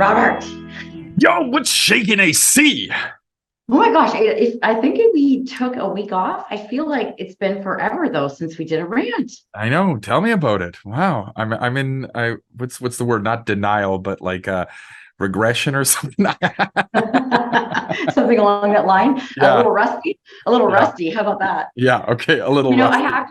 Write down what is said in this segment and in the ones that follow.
Robert. Yo, what's shaking AC? Oh my gosh, I think if we took a week off, I feel like it's been forever though since we did a rant. I know. Tell me about it. Wow. I'm in what's the word? Not denial, but like regression or something. Something along that line. A Yeah. little rusty, a little Yeah. rusty. How about that? Yeah. Okay. A little You know, I rusty. have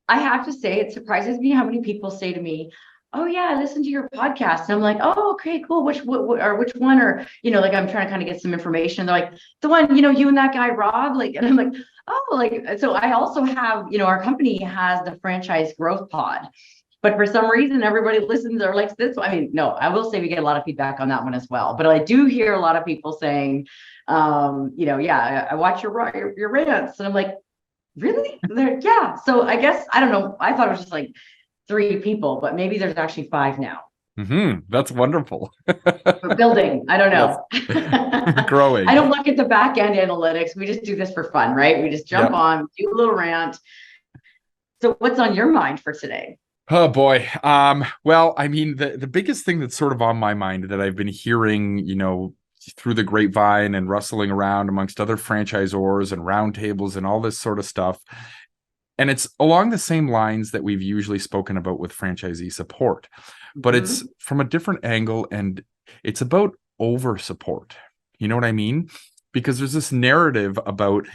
I have to say it surprises me how many people say to me, "Oh yeah, I listened to your podcast." And I'm like, "Oh, okay, cool. Which one or like I'm trying to kind of get some information." They're like, "The one, you and that guy Rob." Like, and I'm like, "Oh, like so I also have, our company has the franchise growth pod. But for some reason, everybody listens or likes this one. I mean, no, I will say we get a lot of feedback on that one as well. But I do hear a lot of people saying, yeah, I watch your rants, and I'm like, really? Yeah. So I guess I don't know. I thought it was just like three people, but maybe there's actually five now. That's wonderful. We're building. I don't Yes. know. I Growing. don't look at the back end analytics. We just do this for fun, right? We just jump Yep. on, do a little rant. So what's on your mind for today? Oh boy. Well, I mean, the biggest thing that's sort of on my mind that I've been hearing, through the grapevine and rustling around amongst other franchisors and roundtables and all this sort of stuff. And it's along the same lines that we've usually spoken about with franchisee support, but it's Mhm. from a different angle, and it's about over support. You know what I mean? Because there's this narrative about,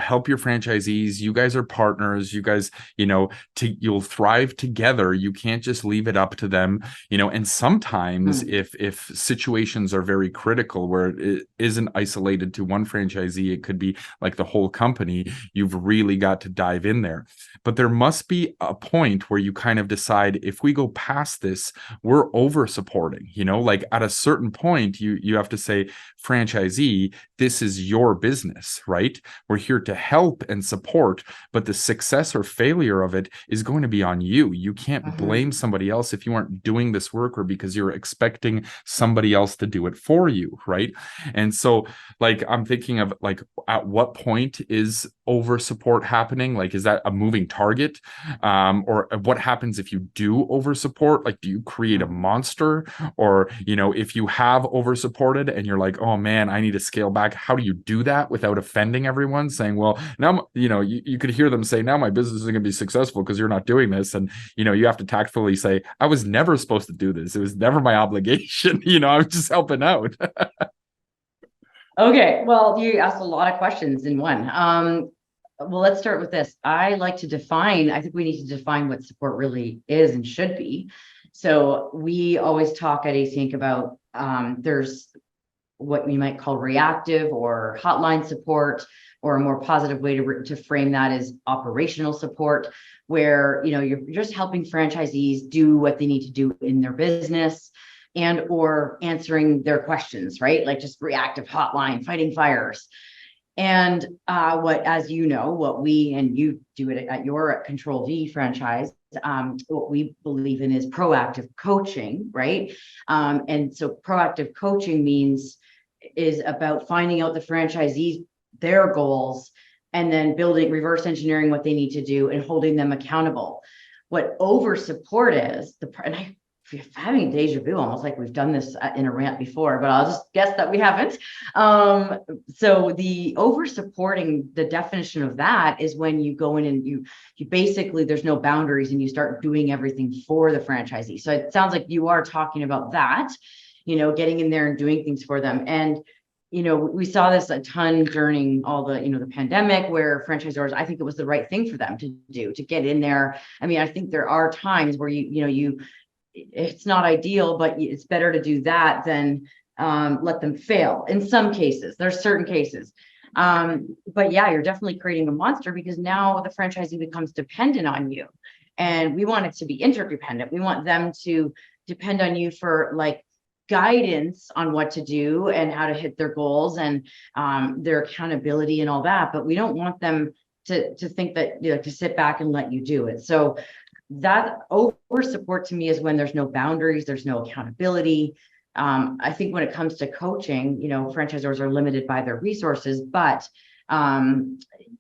help your franchisees. You guys are partners. You guys, you'll thrive together. You can't just leave it up to them, and sometimes Mhm. if situations are very critical where it isn't isolated to one franchisee, it could be like the whole company. You've really got to dive in there. But there must be a point where you kind of decide, if we go past this, we're over supporting, like at a certain point, you have to say, franchisee, this is your business, right? We're here to help and support, but the success or failure of it is going to be on you. You can't blame Mhm. somebody else if you aren't doing this work, or because you're expecting somebody else to do it for you, right? And so, like, I'm thinking of, like, at what point is over support happening? Like, is that a moving target? Or what happens if you do over support? Like, do you create a monster? Or, if you have over supported and you're like, oh man, I need to scale back, how do you do that without offending everyone? Saying, well, now, you could hear them say, now my business isn't going to be successful because you're not doing this. And, you have to tactfully say, I was never supposed to do this. It was never my obligation. I was just helping out. Okay, well, you asked a lot of questions in one. Well, let's start with this. I think we need to define what support really is and should be. So we always talk at Async about there's what we might call reactive or hotline support, or a more positive way to frame that is operational support, where you're just helping franchisees do what they need to do in their business and or answering their questions, right? Like just reactive hotline, fighting fires. And what, as you know, what we and you do it at your Control V franchise, what we believe in is proactive coaching, right? And so proactive coaching is about finding out the franchisees, their goals, and then building, reverse engineering what they need to do and holding them accountable. What over support is, and I having deja vu, almost like we've done this in a rant before, but I'll just guess that we haven't. So the over supporting, the definition of that is when you go in and you basically, there's no boundaries and you start doing everything for the franchisee. So it sounds like you are talking about that, getting in there and doing things for them. And we saw this a ton during all the pandemic, where franchisors, I think it was the right thing for them to do, to get in there. I mean, I think there are times where it's not ideal, but it's better to do that than let them fail. In some cases, there's certain cases. But yeah, you're definitely creating a monster, because now the franchisee becomes dependent on you. And we want it to be interdependent. We want them to depend on you for like guidance on what to do and how to hit their goals and their accountability and all that. But we don't want them to think that, to sit back and let you do it. So that over support to me is when there's no boundaries, there's no accountability. I think when it comes to coaching, franchisors are limited by their resources, but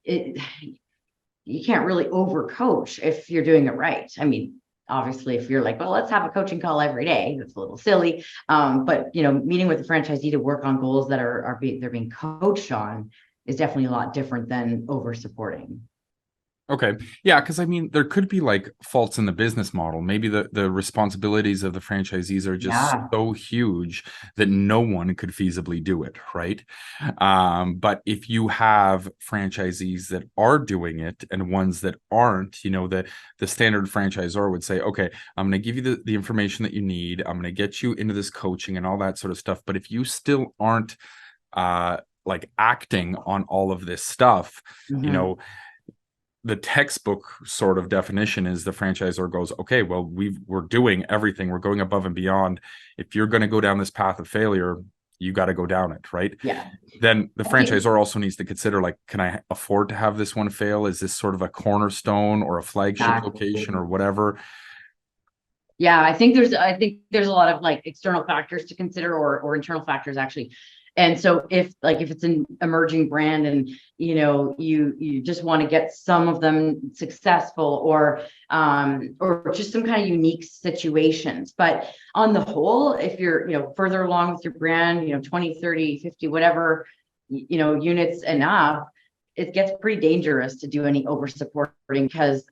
you can't really over coach if you're doing it right. I mean, obviously, if you're like, well, let's have a coaching call every day, that's a little silly. But meeting with the franchisee to work on goals that they're being coached on is definitely a lot different than over supporting. Okay. Yeah, because I mean, there could be like faults in the business model. Maybe the responsibilities of the franchisees are just Yeah. so huge that no one could feasibly do it, right? But if you have franchisees that are doing it and ones that aren't, the standard franchisor would say, okay, I'm going to give you the information that you need. I'm going to get you into this coaching and all that sort of stuff. But if you still aren't like acting on all of this stuff, Mhm. the textbook sort of definition is the franchisor goes, okay, well, we're doing everything. We're going above and beyond. If you're going to go down this path of failure, you got to go down it, right? Yeah. Then the I think franchisor also needs to consider, like, can I afford to have this one fail? Is this sort of a cornerstone or a flagship location exactly. or whatever? Yeah, I think there's a lot of like external factors to consider, or internal factors actually. And so if it's an emerging brand and you just want to get some of them successful, or just some kind of unique situations. But on the whole, if you're further along with your brand, 20, 30, 50, whatever, units and up, it gets pretty dangerous to do any over supporting, because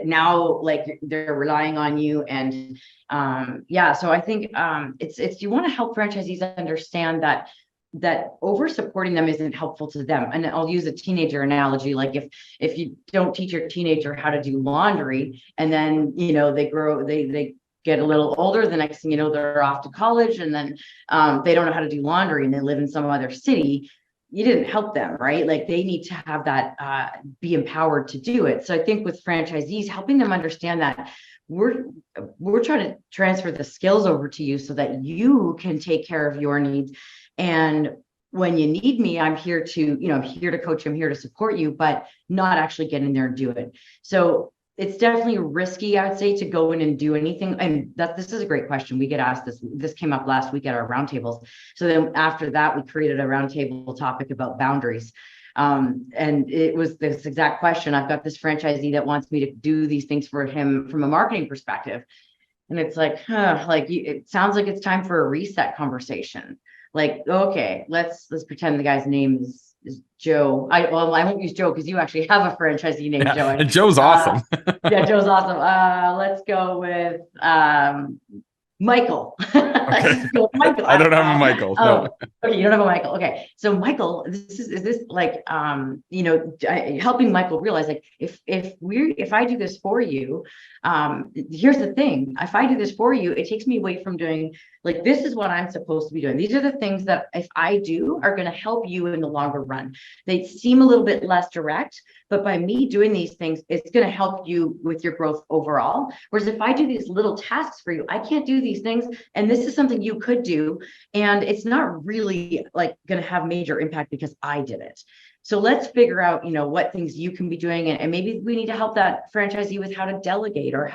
now like they're relying on you. And so I think it's you want to help franchisees understand that over supporting them isn't helpful to them. And I'll use a teenager analogy. Like if you don't teach your teenager how to do laundry, and then they grow, they get a little older, the next thing you know, they're off to college, and then they don't know how to do laundry and they live in some other city. You didn't help them, right? Like they need to have that be empowered to do it. So I think with franchisees, helping them understand that we're trying to transfer the skills over to you so that you can take care of your needs. And when you need me, I'm here to coach, I'm here to support you, but not actually get in there and do it. So it's definitely risky, I would say, to go in and do anything. And this is a great question. We get asked this came up last week at our roundtables. So then after that, we created a roundtable topic about boundaries. And it was this exact question. I've got this franchisee that wants me to do these things for him from a marketing perspective. And it's like, it sounds like it's time for a reset conversation. Like, okay, let's pretend the guy's name is Joe. I won't use Joe because you actually have a franchisee named Joe. And Joe's awesome. Yeah, Joe's awesome. Let's go with Michael. Okay. Michael. I don't have a Michael. No. Okay, you don't have a Michael. Okay, so Michael, is this like helping Michael realize, like, if I do this for you, here's the thing: if I do this for you, it takes me away from doing, like, this is what I'm supposed to be doing. These are the things that if I do are going to help you in the longer run. They seem a little bit less direct, but by me doing these things, it's going to help you with your growth overall. Whereas if I do these little tasks for you, I can't do these things, and this is something you could do, and it's not really like going to have major impact because I did it. So let's figure out, what things you can be doing, and maybe we need to help that franchisee with how to delegate, or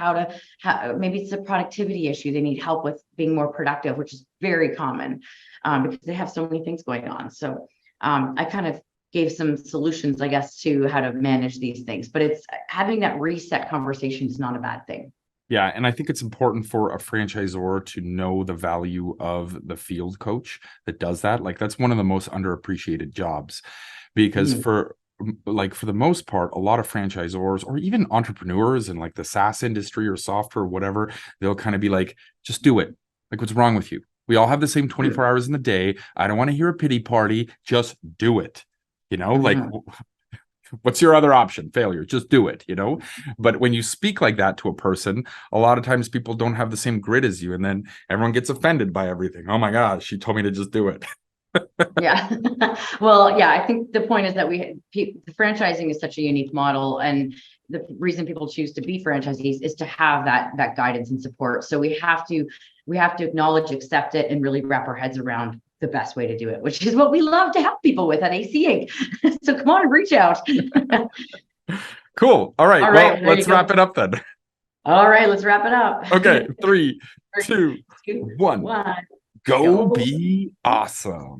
maybe it's a productivity issue. They need help with being more productive, which is very common because they have so many things going on. So I kind of gave some solutions, I guess, to how to manage these things, but it's having that reset conversation is not a bad thing. Yeah, and I think it's important for a franchisor to know the value of the field coach that does that. Like, that's one of the most underappreciated jobs, because for the most part, a lot of franchisors or even entrepreneurs in like the SaaS industry or software or whatever, they'll kind of be like, just do it. Like, what's wrong with you? We all have the same 24 hours in the day. I don't want to hear a pity party. Just do it. Like, what's your other option? Failure. Just do it, But when you speak like that to a person, a lot of times people don't have the same grit as you. And then everyone gets offended by everything. Oh my gosh, she told me to just do it. Yeah. Well, yeah, I think the point is that the franchising is such a unique model, and the reason people choose to be franchisees is to have that guidance and support. So we have to acknowledge, accept it, and really wrap our heads around the best way to do it, which is what we love to help people with at ACH. So come on and reach out. Cool. All right. Well, let's wrap it up then. All right, let's wrap it up. Okay. 3, 2, 1. Go be awesome.